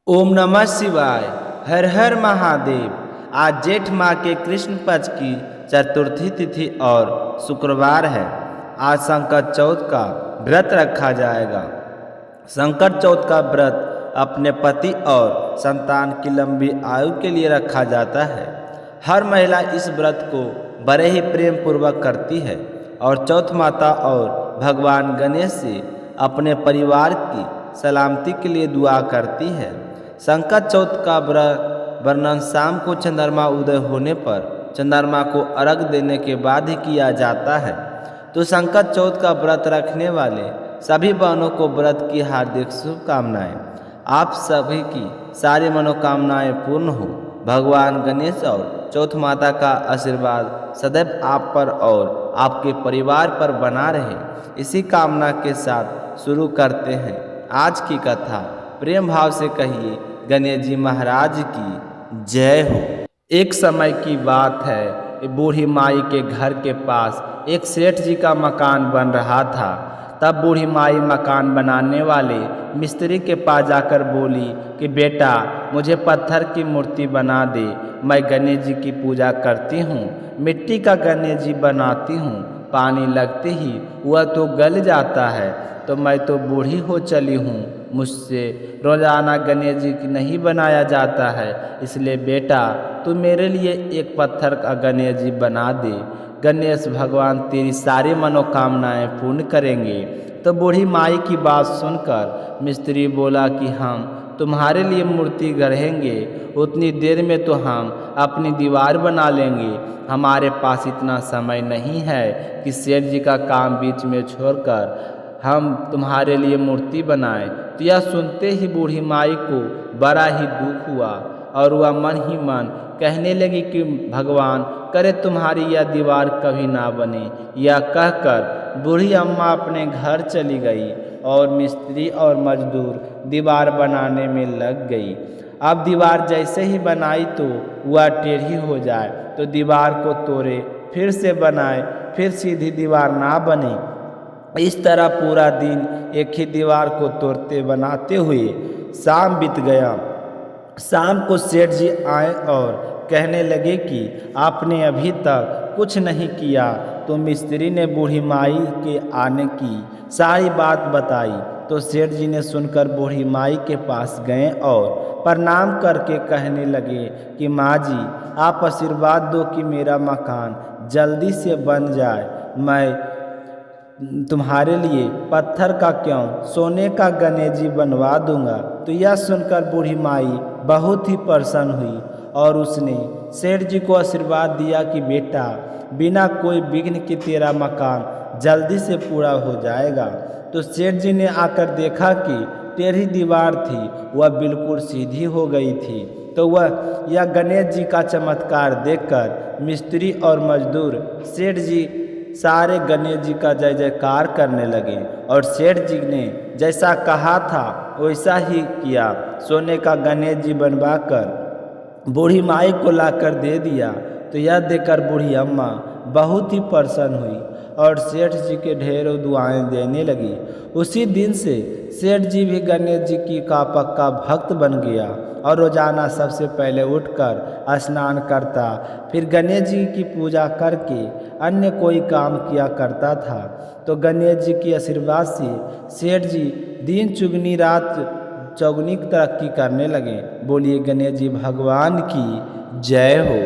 ओम नमः शिवाय। हर हर महादेव। आज जेठ माह के कृष्ण पक्ष की चतुर्थी तिथि और शुक्रवार है। आज संकट चौथ का व्रत रखा जाएगा। संकट चौथ का व्रत अपने पति और संतान की लंबी आयु के लिए रखा जाता है। हर महिला इस व्रत को बड़े ही प्रेम पूर्वक करती है और चौथ माता और भगवान गणेश से अपने परिवार की सलामती के लिए दुआ करती है। संकट चौथ का वर्णन शाम को चंद्रमा उदय होने पर चंद्रमा को अर्घ देने के बाद ही किया जाता है। तो संकट चौथ का व्रत रखने वाले सभी बहनों को व्रत की हार्दिक शुभकामनाएं। आप सभी की सारी मनोकामनाएं पूर्ण हो। भगवान गणेश और चौथ माता का आशीर्वाद सदैव आप पर और आपके परिवार पर बना रहे, इसी कामना के साथ शुरू करते हैं आज की कथा। प्रेम भाव से कहिए गणेश जी महाराज की जय हो। एक समय की बात है, बूढ़ी माई के घर के पास एक सेठ जी का मकान बन रहा था। तब बूढ़ी माई मकान बनाने वाले मिस्त्री के पास जाकर बोली कि बेटा, मुझे पत्थर की मूर्ति बना दे। मैं गणेश जी की पूजा करती हूँ, मिट्टी का गणेश जी बनाती हूँ, पानी लगते ही वह तो गल जाता है। तो मैं तो बूढ़ी हो चली हूँ, मुझसे रोजाना गणेश जी की नहीं बनाया जाता है, इसलिए बेटा तू मेरे लिए एक पत्थर का गणेश जी बना दे। गणेश भगवान तेरी सारी मनोकामनाएं पूर्ण करेंगे। तो बूढ़ी माई की बात सुनकर मिस्त्री बोला कि हम तुम्हारे लिए मूर्ति गढ़ेंगे, उतनी देर में तो हम अपनी दीवार बना लेंगे। हमारे पास इतना समय नहीं है कि सेठ जी का काम बीच में छोड़कर हम तुम्हारे लिए मूर्ति बनाएं। तो यह सुनते ही बूढ़ी माई को बड़ा ही दुख हुआ और वह मन ही मन कहने लगी कि भगवान करे तुम्हारी यह दीवार कभी ना बने। यह कहकर बूढ़ी अम्मा अपने घर चली गई और मिस्त्री और मजदूर दीवार बनाने में लग गई। अब दीवार जैसे ही बनाई तो वह टेढ़ी हो जाए तो दीवार को तोड़े, फिर से बनाए, फिर सीधी दीवार ना बने। इस तरह पूरा दिन एक ही दीवार को तोड़ते बनाते हुए शाम बीत गया। शाम को सेठ जी आए और कहने लगे कि आपने अभी तक कुछ नहीं किया। तो मिस्त्री ने बूढ़ी माई के आने की सारी बात बताई। तो सेठ जी ने सुनकर बूढ़ी माई के पास गए और प्रणाम करके कहने लगे कि माँ जी, आप आशीर्वाद दो कि मेरा मकान जल्दी से बन जाए। मैं तुम्हारे लिए पत्थर का क्यों, सोने का गणेश जी बनवा दूंगा। तो यह सुनकर बूढ़ी माई बहुत ही प्रसन्न हुई और उसने सेठ जी को आशीर्वाद दिया कि बेटा, बिना कोई विघ्न के तेरा मकान जल्दी से पूरा हो जाएगा। तो सेठ जी ने आकर देखा कि टेढ़ी दीवार थी वह बिल्कुल सीधी हो गई थी। तो वह यह गणेश जी का चमत्कार देखकर मिस्त्री और मजदूर सेठ जी सारे गणेश जी का जय जयकार करने लगे और सेठ जी ने जैसा कहा था वैसा ही किया। सोने का गणेश जी बनवाकर बूढ़ी माई को लाकर दे दिया। तो यह देखकर बूढ़ी अम्मा बहुत ही प्रसन्न हुई और सेठ जी के ढेरों दुआएं देने लगी। उसी दिन से सेठ जी भी गणेश जी की का पक्का भक्त बन गया और रोजाना सबसे पहले उठकर स्नान करता, फिर गणेश जी की पूजा करके अन्य कोई काम किया करता था। तो गणेश जी की आशीर्वाद से सेठ जी दिन चुगनी रात चौगुनी तरक्की करने लगे। बोलिए गणेश जी भगवान की जय हो।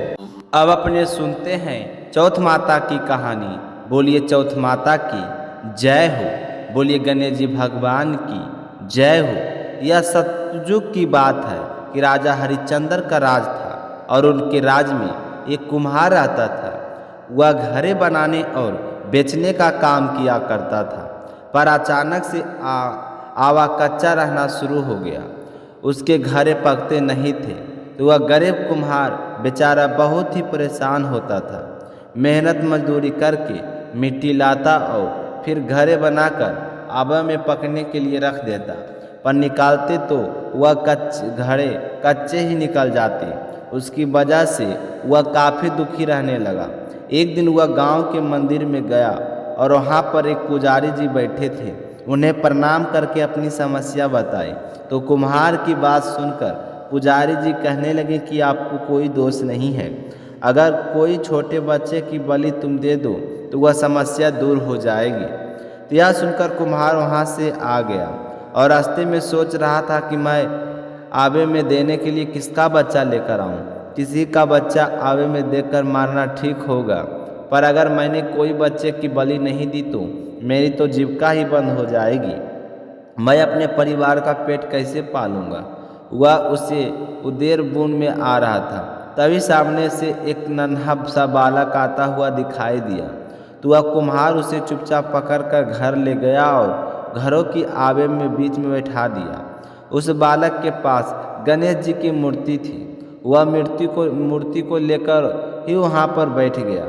अब अपने सुनते हैं चौथ माता की कहानी। बोलिए चौथ माता की जय हो। बोलिए गणेश जी भगवान की जय हो। यह सतयुग की बात है कि राजा हरिश्चंद्र का राज था और उनके राज में एक कुम्हार आता था। वह घड़े बनाने और बेचने का काम किया करता था, पर अचानक से आवा कच्चा रहना शुरू हो गया। उसके घड़े पकते नहीं थे तो वह गरीब कुम्हार बेचारा बहुत ही परेशान होता था। मेहनत मजदूरी करके मिट्टी लाता और फिर घड़े बनाकर आवा में पकने के लिए रख देता, पर निकालते तो वह घड़े कच्चे ही निकल जाते। उसकी वजह से वह काफ़ी दुखी रहने लगा। एक दिन वह गांव के मंदिर में गया और वहाँ पर एक पुजारी जी बैठे थे। उन्हें प्रणाम करके अपनी समस्या बताई। तो कुम्हार की बात सुनकर पुजारी जी कहने लगे कि आपको कोई दोष नहीं है। अगर कोई छोटे बच्चे की बलि तुम दे दो तो वह समस्या दूर हो जाएगी। तो यह सुनकर कुम्हार वहाँ से आ गया और रास्ते में सोच रहा था कि मैं आवे में देने के लिए किसका बच्चा लेकर आऊं। किसी का बच्चा आवे में देकर मारना ठीक होगा, पर अगर मैंने कोई बच्चे की बलि नहीं दी तो मेरी तो जीविका ही बंद हो जाएगी। मैं अपने परिवार का पेट कैसे पालूंगा। वह उसे उदेर बूंद में आ रहा था, तभी सामने से एक नन्हा सा बालक आता हुआ दिखाई दिया। तो वह कुम्हार उसे चुपचाप पकड़कर घर ले गया और घरों की आवे में बीच में बैठा दिया। उस बालक के पास गणेश जी की मूर्ति थी। वह मूर्ति को लेकर ही वहाँ पर बैठ गया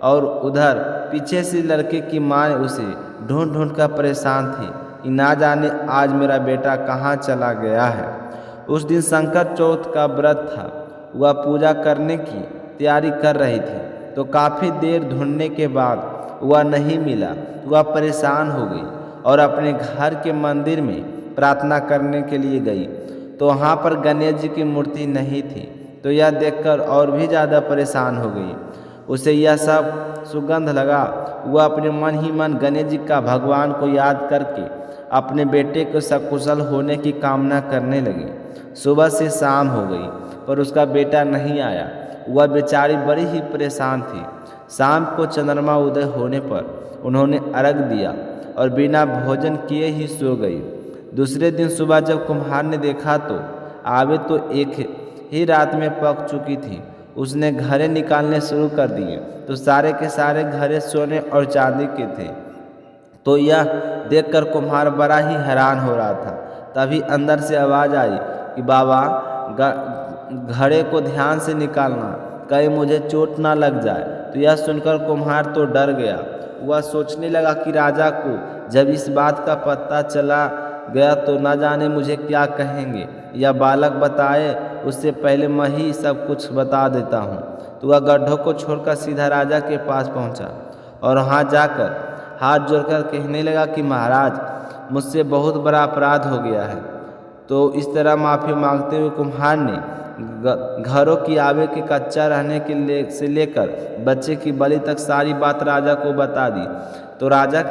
और उधर पीछे से लड़के की माँ उसे ढूंढ ढूंढ कर परेशान थी कि ना जाने आज मेरा बेटा कहाँ चला गया है। उस दिन संकट चौथ का व्रत था। वह पूजा करने की तैयारी कर रही थी तो काफ़ी देर ढूंढने के बाद वह नहीं मिला। वह परेशान हो गई और अपने घर के मंदिर में प्रार्थना करने के लिए गई तो वहाँ पर गणेश जी की मूर्ति नहीं थी। तो यह देखकर और भी ज़्यादा परेशान हो गई। उसे यह सब सुगंध लगा। वह अपने मन ही मन गणेश जी का भगवान को याद करके अपने बेटे को सकुशल होने की कामना करने लगी। सुबह से शाम हो गई पर उसका बेटा नहीं आया। वह बेचारी बड़ी ही परेशान थी। शाम को चंद्रमा उदय होने पर उन्होंने अर्घ दिया और बिना भोजन किए ही सो गई। दूसरे दिन सुबह जब कुम्हार ने देखा तो आवे तो एक ही रात में पक चुकी थी। उसने घड़े निकालने शुरू कर दिए तो सारे के सारे घड़े सोने और चांदी के थे। तो यह देखकर कुम्हार बड़ा ही हैरान हो रहा था। तभी अंदर से आवाज़ आई कि बाबा घड़े को ध्यान से निकालना, कहीं मुझे चोट ना लग जाए। तो यह सुनकर कुम्हार तो डर गया। वह सोचने लगा कि राजा को जब इस बात का पता चला गया तो न जाने मुझे क्या कहेंगे। यह बालक बताए उससे पहले मैं ही सब कुछ बता देता हूँ। तो वह गड्ढों को छोड़कर सीधा राजा के पास पहुँचा और वहाँ जाकर हाथ जोड़कर कहने लगा कि महाराज, मुझसे बहुत बड़ा अपराध हो गया है। तो इस तरह माफ़ी मांगते हुए कुम्हार ने घरों की आवे के कच्चा रहने के से लेकर बच्चे की बलि तक सारी बात राजा को बता दी। तो राजा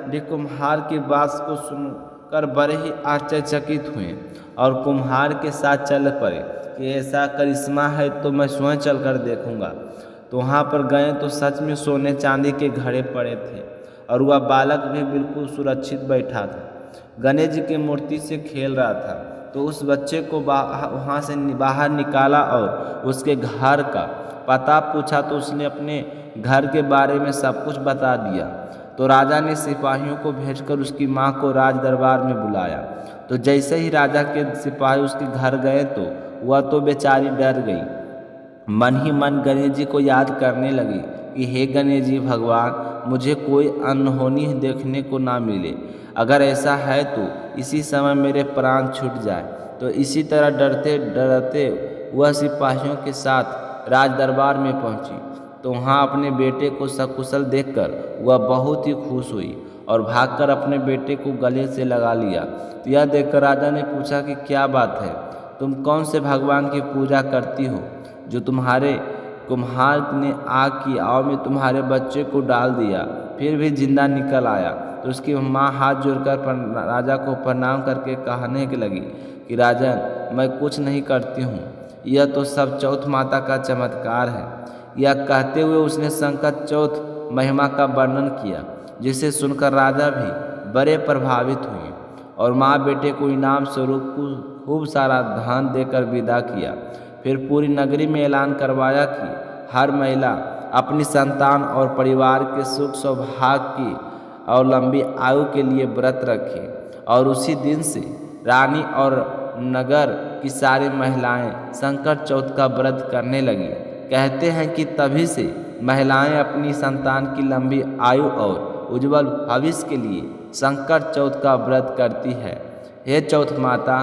भी कुम्हार की बात को सुनकर बड़े ही आश्चर्यचकित हुए और कुम्हार के साथ चल पड़े कि ऐसा करिश्मा है तो मैं स्वयं चलकर देखूंगा। तो वहाँ पर गए तो सच में सोने चांदी के घड़े पड़े थे और वह बालक भी बिल्कुल सुरक्षित बैठा था, गणेश जी की मूर्ति से खेल रहा था। तो उस बच्चे को वहाँ से बाहर निकाला और उसके घर का पता पूछा तो उसने अपने घर के बारे में सब कुछ बता दिया। तो राजा ने सिपाहियों को भेजकर उसकी माँ को राज दरबार में बुलाया। तो जैसे ही राजा के सिपाही उसके घर गए तो वह तो बेचारी डर गई। मन ही मन गणेश जी को याद करने लगी कि हे गणेश जी भगवान, मुझे कोई अनहोनी देखने को ना मिले। अगर ऐसा है तो इसी समय मेरे प्राण छूट जाए। तो इसी तरह डरते डरते वह सिपाहियों के साथ राज दरबार में पहुंची। तो वहाँ अपने बेटे को सकुशल देखकर वह बहुत ही खुश हुई और भागकर अपने बेटे को गले से लगा लिया। तो यह देखकर राजा ने पूछा कि क्या बात है, तुम कौन से भगवान की पूजा करती हो जो तुम्हारे कुम्हार ने आग की आव में तुम्हारे बच्चे को डाल दिया फिर भी जिंदा निकल आया। तो उसकी माँ हाथ जोड़कर राजा को प्रणाम करके कहने लगी कि राजन, मैं कुछ नहीं करती हूँ, यह तो सब चौथ माता का चमत्कार है। यह कहते हुए उसने संकट चौथ महिमा का वर्णन किया, जिसे सुनकर राजा भी बड़े प्रभावित हुए और माँ बेटे को इनाम स्वरूप खूब सारा धन देकर विदा किया। फिर पूरी नगरी में ऐलान करवाया कि हर महिला अपनी संतान और परिवार के सुख सौभाग्य की और लंबी आयु के लिए व्रत रखे। और उसी दिन से रानी और नगर की सारी महिलाएं संकट चौथ का व्रत करने लगी। कहते हैं कि तभी से महिलाएं अपनी संतान की लंबी आयु और उज्जवल भविष्य के लिए संकट चौथ का व्रत करती है। हे चौथ माता,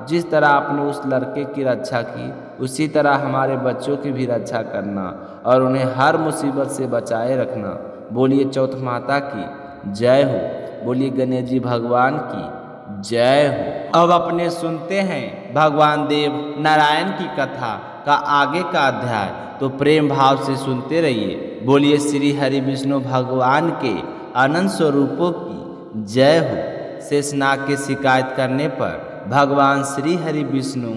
जिस तरह आपने उस लड़के की रक्षा की उसी तरह हमारे बच्चों की भी रक्षा करना और उन्हें हर मुसीबत से बचाए रखना। बोलिए चौथ माता की जय हो। बोलिए गणेश जी भगवान की जय हो। अब अपने सुनते हैं भगवान देव नारायण की कथा का आगे का अध्याय, तो प्रेम भाव से सुनते रहिए। बोलिए श्री हरि विष्णु भगवान के अनंत स्वरूपों की जय हो। शेषनाग की शिकायत करने पर भगवान श्री हरि विष्णु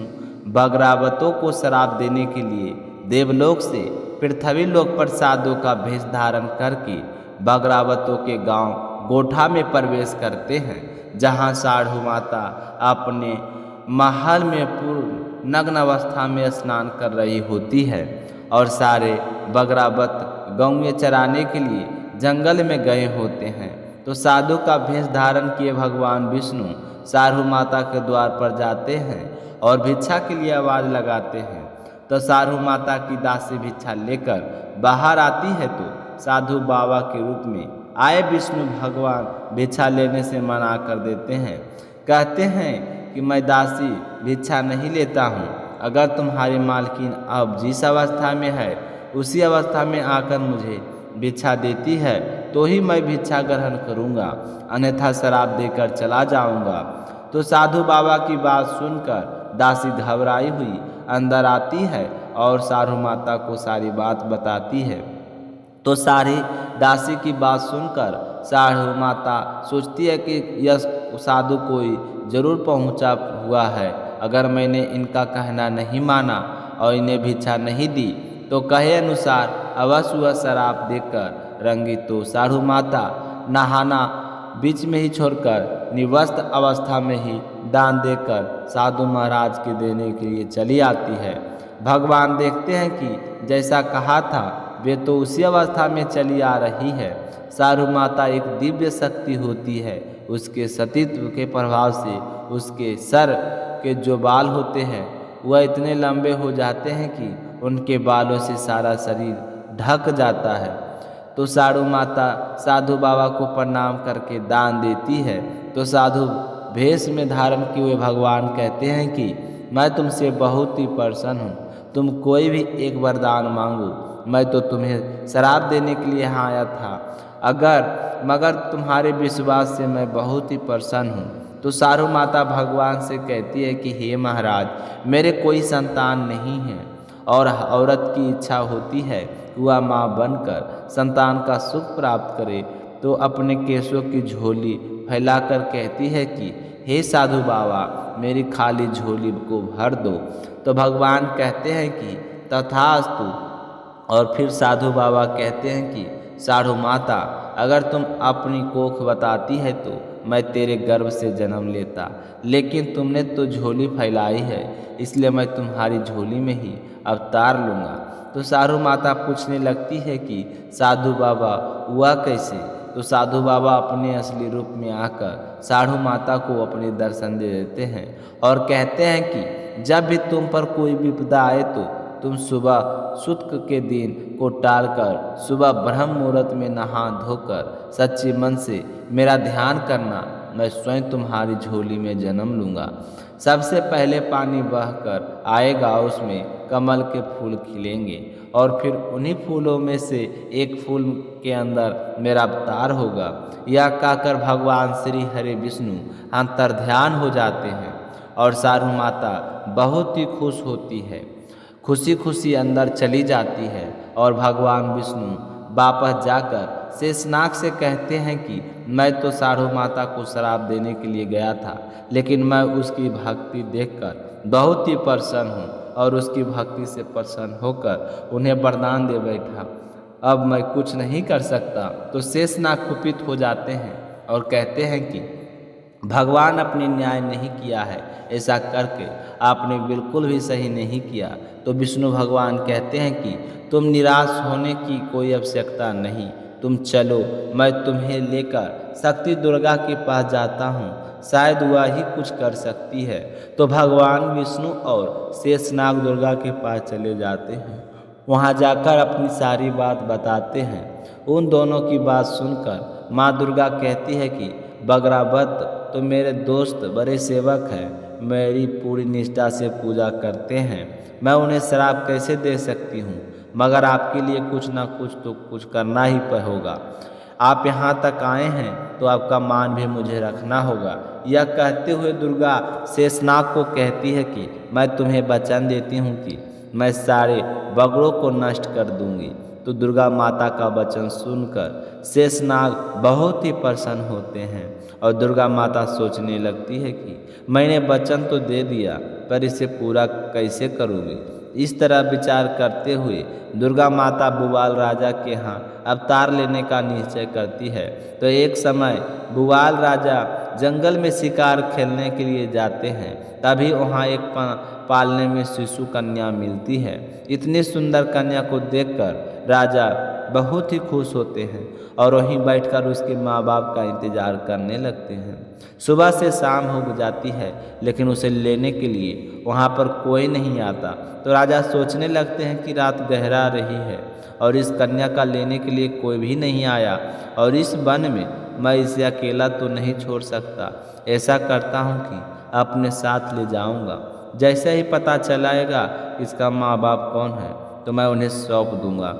बगरावतों को श्राप देने के लिए देवलोक से पृथ्वी लोक पर साधु का भेष धारण करके बगरावतों के गांव गोठा में प्रवेश करते हैं, जहां साढ़ू माता अपने महल में पूर्ण नग्न अवस्था में स्नान कर रही होती है और सारे बगरावत गौएं चराने के लिए जंगल में गए होते हैं। तो साधु का भेष धारण किए भगवान विष्णु साढ़ू माता के द्वार पर जाते हैं और भिक्षा के लिए आवाज़ लगाते हैं। तो साढ़ू माता की दासी भिक्षा लेकर बाहर आती है, तो साधु बाबा के रूप में आए विष्णु भगवान भिक्षा लेने से मना कर देते हैं। कहते हैं कि मैं दासी भिक्षा नहीं लेता हूँ, अगर तुम्हारी मालकिन अब जिस अवस्था में है उसी अवस्था में आकर मुझे भिक्षा देती है तो ही मैं भिक्षा ग्रहण करूँगा, अन्यथा शराब देकर चला जाऊँगा। तो साधु बाबा की बात सुनकर दासी घबराई हुई अंदर आती है और साधु माता को सारी बात बताती है। तो सारी दासी की बात सुनकर साधु माता सोचती है कि यह साधु कोई जरूर पहुंचा हुआ है। अगर मैंने इनका कहना नहीं माना और इन्हें भिक्षा नहीं दी तो कहे अनुसार अवश्य वह शराब देकर रंगी। तो साधु माता नहाना बीच में ही छोड़कर निवस्त्र अवस्था में ही दान देकर साधु महाराज के देने के लिए चली आती है। भगवान देखते हैं कि जैसा कहा था वे तो उसी अवस्था में चली आ रही है। साधु माता एक दिव्य शक्ति होती है, उसके सतीत्व के प्रभाव से उसके सर के जो बाल होते हैं वह इतने लंबे हो जाते हैं कि उनके बालों से सारा शरीर ढक जाता है। तो साधु माता साधु बाबा को प्रणाम करके दान देती है। तो साधु भेष में धारण किए हुए भगवान कहते हैं कि मैं तुमसे बहुत ही प्रसन्न हूँ, तुम कोई भी एक वरदान मांगो, मैं तो तुम्हें शराब देने के लिए यहाँ आया था, मगर तुम्हारे विश्वास से मैं बहुत ही प्रसन्न हूँ। तो साधु माता भगवान से कहती है कि हे महाराज, मेरे कोई संतान नहीं है और औरत की इच्छा होती है कि वह माँ बनकर संतान का सुख प्राप्त करे। तो अपने केशों की झोली फैलाकर कहती है कि हे साधु बाबा, मेरी खाली झोली को भर दो। तो भगवान कहते हैं कि तथास्तु। और फिर साधु बाबा कहते हैं कि साधु माता, अगर तुम अपनी कोख बताती है तो मैं तेरे गर्भ से जन्म लेता, लेकिन तुमने तो झोली फैलाई है, इसलिए मैं तुम्हारी झोली में ही अवतार लूँगा। तो साधु माता पूछने लगती है कि साधु बाबा हुआ कैसे। तो साधु बाबा अपने असली रूप में आकर साधु माता को अपने दर्शन दे देते हैं और कहते हैं कि जब भी तुम पर कोई विपदा आए तो तुम सुबह सुक्र के दिन को टालकर सुबह ब्रह्म मुहूर्त में नहा धोकर सच्चे मन से मेरा ध्यान करना, मैं स्वयं तुम्हारी झोली में जन्म लूँगा। सबसे पहले पानी बहकर आएगा, उसमें कमल के फूल खिलेंगे और फिर उन्हीं फूलों में से एक फूल के अंदर मेरा अवतार होगा। यह कहकर भगवान श्री हरि विष्णु अंतर्ध्यान हो जाते हैं और साधु माता बहुत ही खुश होती है, खुशी खुशी अंदर चली जाती है और भगवान विष्णु वापस जाकर शेषनाग से कहते हैं कि मैं तो साधु माता को शराब देने के लिए गया था, लेकिन मैं उसकी भक्ति देखकर बहुत ही प्रसन्न हूँ और उसकी भक्ति से प्रसन्न होकर उन्हें वरदान दे बैठा। अब मैं कुछ नहीं कर सकता। तो शेषनाग कुपित हो जाते हैं और कहते हैं कि भगवान अपने न्याय नहीं किया है, ऐसा करके आपने बिल्कुल भी सही नहीं किया। तो विष्णु भगवान कहते हैं कि तुम निराश होने की कोई आवश्यकता नहीं, तुम चलो, मैं तुम्हें लेकर शक्ति दुर्गा के पास जाता हूँ, शायद वह ही कुछ कर सकती है। तो भगवान विष्णु और शेषनाग दुर्गा के पास चले जाते हैं, वहाँ जाकर अपनी सारी बात बताते हैं। उन दोनों की बात सुनकर माँ दुर्गा कहती है कि बगरावत तो मेरे दोस्त बड़े सेवक हैं, मेरी पूरी निष्ठा से पूजा करते हैं, मैं उन्हें शराब कैसे दे सकती हूँ, मगर आपके लिए कुछ ना कुछ तो कुछ करना ही होगा। आप यहाँ तक आए हैं तो आपका मान भी मुझे रखना होगा। यह कहते हुए दुर्गा शेषनाग को कहती है कि मैं तुम्हें वचन देती हूँ कि मैं सारे बगड़ों को नष्ट कर दूंगी। तो दुर्गा माता का वचन सुनकर शेषनाग बहुत ही प्रसन्न होते हैं और दुर्गा माता सोचने लगती है कि मैंने वचन तो दे दिया पर इसे पूरा कैसे करूँगी। इस तरह विचार करते हुए दुर्गा माता भुवाल राजा के यहाँ अवतार लेने का निश्चय करती है। तो एक समय भुवाल राजा जंगल में शिकार खेलने के लिए जाते हैं। तभी वहाँ एक पालने में शिशु कन्या मिलती है। इतनी सुंदर कन्या को देखकर राजा बहुत ही खुश होते हैं और वहीं बैठकर उसके माँ बाप का इंतजार करने लगते हैं। सुबह से शाम हो जाती है लेकिन उसे लेने के लिए वहाँ पर कोई नहीं आता। तो राजा सोचने लगते हैं कि रात गहरा रही है और इस कन्या का लेने के लिए कोई भी नहीं आया और इस वन में मैं इसे अकेला तो नहीं छोड़ सकता। ऐसा करता हूँ कि अपने साथ ले जाऊँगा। जैसे ही पता चलाएगा इसका माँ बाप कौन है तो मैं उन्हें सौंप दूँगा।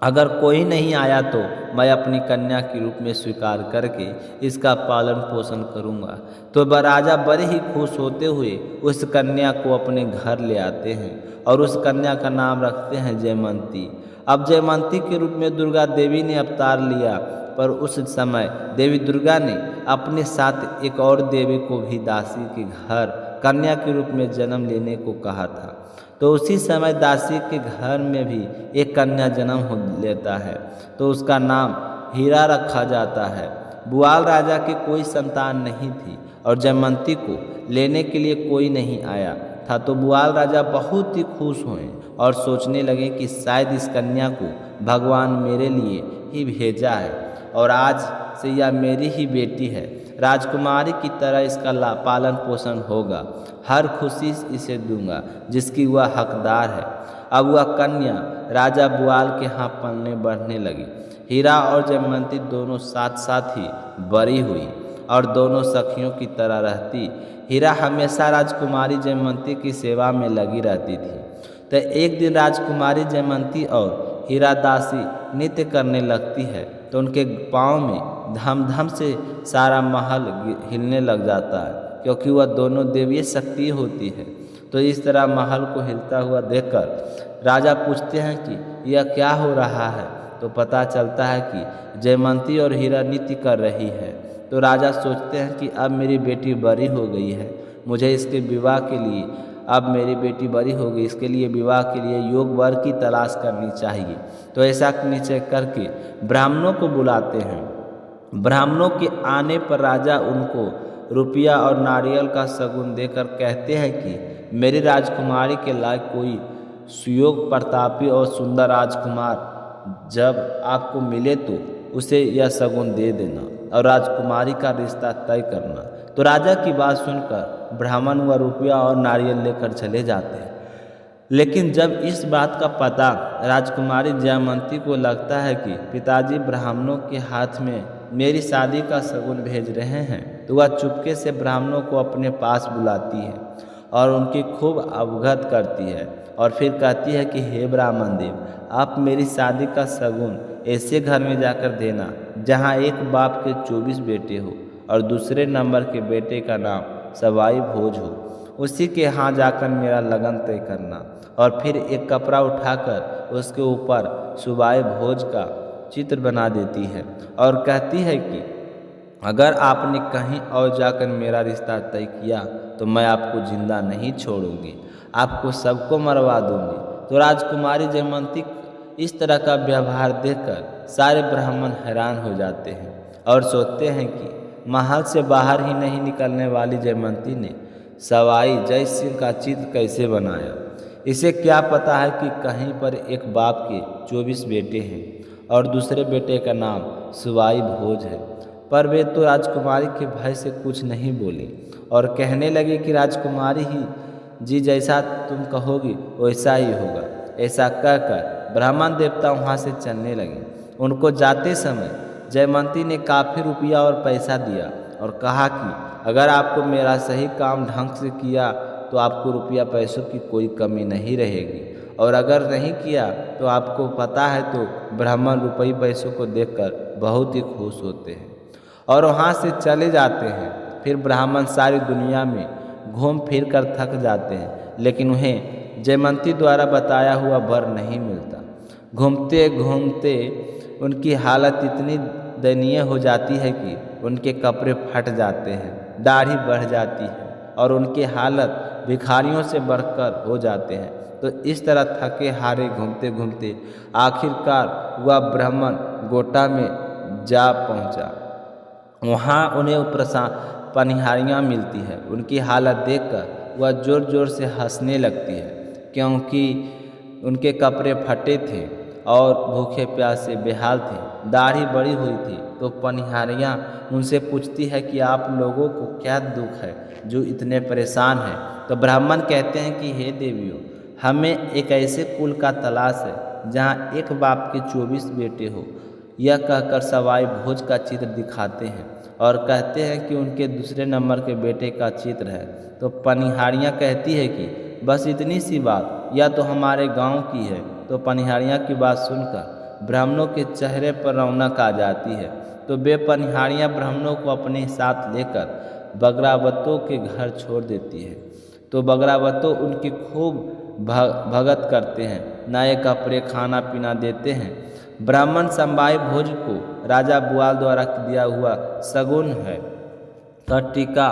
अगर कोई नहीं आया तो मैं अपनी कन्या के रूप में स्वीकार करके इसका पालन पोषण करूंगा। तो राजा बड़े ही खुश होते हुए उस कन्या को अपने घर ले आते हैं और उस कन्या का नाम रखते हैं जयमंती। अब जयमंती के रूप में दुर्गा देवी ने अवतार लिया, पर उस समय देवी दुर्गा ने अपने साथ एक और देवी को भी दासी के घर कन्या के रूप में जन्म लेने को कहा था। तो उसी समय दासी के घर में भी एक कन्या जन्म हो लेता है तो उसका नाम हीरा रखा जाता है। भुवाल राजा के कोई संतान नहीं थी और जयमंती को लेने के लिए कोई नहीं आया था। तो भुवाल राजा बहुत ही खुश हुए और सोचने लगे कि शायद इस कन्या को भगवान मेरे लिए ही भेजा है और आज से यह मेरी ही बेटी है। राजकुमारी की तरह इसका पालन पोषण होगा, हर खुशी इसे दूंगा जिसकी वह हकदार है। अब वह कन्या राजा भुवाल के यहाँ पलने बढ़ने लगी। हीरा और जयमंती दोनों साथ साथ ही बड़ी हुई और दोनों सखियों की तरह रहती। हीरा हमेशा राजकुमारी जयमंती की सेवा में लगी रहती थी। तो एक दिन राजकुमारी जयमंती और हीरा दासी नृत्य करने लगती है तो उनके पाँव में धम धम से सारा महल हिलने लग जाता है, क्योंकि वह दोनों देवीय शक्ति होती है। तो इस तरह महल को हिलता हुआ देखकर राजा पूछते हैं कि यह क्या हो रहा है। तो पता चलता है कि जयमंती और हीरा नृत्य कर रही है। तो राजा सोचते हैं कि अब मेरी बेटी बड़ी हो गई है, मुझे इसके विवाह के लिए अब मेरी बेटी बड़ी हो गई, इसके लिए विवाह के लिए योग वर की तलाश करनी चाहिए। तो ऐसा निश्चय करके ब्राह्मणों को बुलाते हैं। ब्राह्मणों के आने पर राजा उनको रुपया और नारियल का शगुन देकर कहते हैं कि मेरी राजकुमारी के लायक कोई सुयोग प्रतापी और सुंदर राजकुमार जब आपको मिले तो उसे यह शगुन दे देना और राजकुमारी का रिश्ता तय करना। तो राजा की बात सुनकर ब्राह्मण वह रुपया और नारियल लेकर चले जाते हैं। लेकिन जब इस बात का पता राजकुमारी जयमंती को लगता है कि पिताजी ब्राह्मणों के हाथ में मेरी शादी का शगुन भेज रहे हैं, तो वह चुपके से ब्राह्मणों को अपने पास बुलाती है और उनकी खूब अवगत करती है और फिर कहती है कि हे ब्राह्मण देव, आप मेरी शादी का शगुन ऐसे घर में जाकर देना जहाँ एक बाप के 24 बेटे हो और दूसरे नंबर के बेटे का नाम सवाई भोज हो। उसी के यहाँ जाकर मेरा लगन तय करना। और फिर एक कपड़ा उठाकर उसके ऊपर सुबाई भोज का चित्र बना देती है और कहती है कि अगर आपने कहीं और जाकर मेरा रिश्ता तय किया तो मैं आपको जिंदा नहीं छोड़ूंगी, आपको सबको मरवा दूंगी। तो राजकुमारी जयमंती इस तरह का व्यवहार देखकर सारे ब्राह्मण हैरान हो जाते हैं और सोचते हैं कि महल से बाहर ही नहीं निकलने वाली जयमंती ने सवाई जय सिंह का चित्र कैसे बनाया। इसे क्या पता है कि कहीं पर एक बाप के 24 बेटे हैं और दूसरे बेटे का नाम सवाई भोज है। पर वे तो राजकुमारी के भय से कुछ नहीं बोली और कहने लगे कि राजकुमारी ही जी जैसा तुम कहोगी वैसा ही होगा। ऐसा कहकर ब्राह्मण देवता वहाँ से चलने लगे। उनको जाते समय जयमंती ने काफ़ी रुपया और पैसा दिया और कहा कि अगर आपको मेरा सही काम ढंग से किया तो आपको रुपया पैसों की कोई कमी नहीं रहेगी और अगर नहीं किया तो आपको पता है तो ब्राह्मण रुपये पैसों को देखकर बहुत ही खुश होते हैं और वहाँ से चले जाते हैं। फिर ब्राह्मण सारी दुनिया में घूम फिर कर थक जाते हैं, लेकिन उन्हें जयमंती द्वारा बताया हुआ वर नहीं मिलता। घूमते घूमते उनकी हालत इतनी दयनीय हो जाती है कि उनके कपड़े फट जाते हैं, दाढ़ी बढ़ जाती है और उनकी हालत भिखारियों से बढ़कर हो जाते हैं। तो इस तरह थके हारे घूमते घूमते आखिरकार वह ब्राह्मण गोटा में जा पहुंचा। वहाँ उन्हें पनिहारियाँ मिलती है। उनकी हालत देखकर वह ज़ोर ज़ोर से हंसने लगती है, क्योंकि उनके कपड़े फटे थे और भूखे प्यासे बेहाल थे, दाढ़ी बड़ी हुई थी। तो पनिहारियाँ उनसे पूछती है कि आप लोगों को क्या दुख है जो इतने परेशान हैं। तो ब्राह्मण कहते हैं कि हे देवियों, हमें एक ऐसे कुल का तलाश है जहाँ एक बाप के 24 बेटे हो। यह कहकर सवाई भोज का चित्र दिखाते हैं और कहते हैं कि उनके दूसरे नंबर के बेटे का चित्र है। तो पनिहारियाँ कहती है कि बस इतनी सी बात, यह तो हमारे गांव की है। तो पनिहारियाँ की बात सुनकर ब्राह्मणों के चेहरे पर रौनक आ जाती है। तो वे पनिहारियाँ ब्राह्मणों को अपने साथ लेकर बगरावतों के घर छोड़ देती है। तो बगरावतों उनकी खूब भगत करते हैं, नए कपड़े खाना पीना देते हैं। ब्राह्मण संबाई भोज को राजा बुआल द्वारा दिया हुआ सगुन है का टीका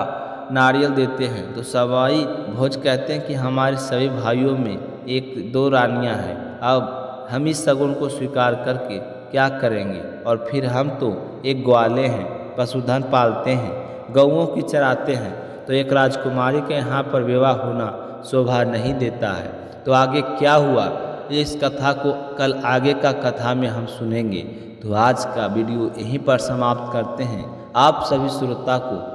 नारियल देते हैं। तो सवाई भोज कहते हैं कि हमारे सभी भाइयों में एक दो रानियां हैं, अब हम इस सगुन को स्वीकार करके क्या करेंगे, और फिर हम तो एक ग्वाले हैं, पशुधन पालते हैं, गौओं की चराते हैं। तो एक राजकुमारी के यहाँ पर विवाह होना शोभा नहीं देता है। तो आगे क्या हुआ, इस कथा को कल आगे का कथा में हम सुनेंगे। तो आज का वीडियो यहीं पर समाप्त करते हैं। आप सभी श्रोता को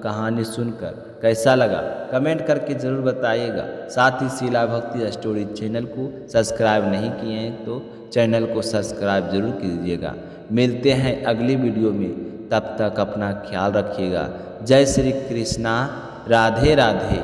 कहानी सुनकर कैसा लगा कमेंट करके ज़रूर बताइएगा। साथ ही शीला भक्ति स्टोरी चैनल को सब्सक्राइब नहीं किए हैं तो चैनल को सब्सक्राइब जरूर कीजिएगा। मिलते हैं अगली वीडियो में, तब तक अपना ख्याल रखिएगा। जय श्री कृष्णा, राधे राधे।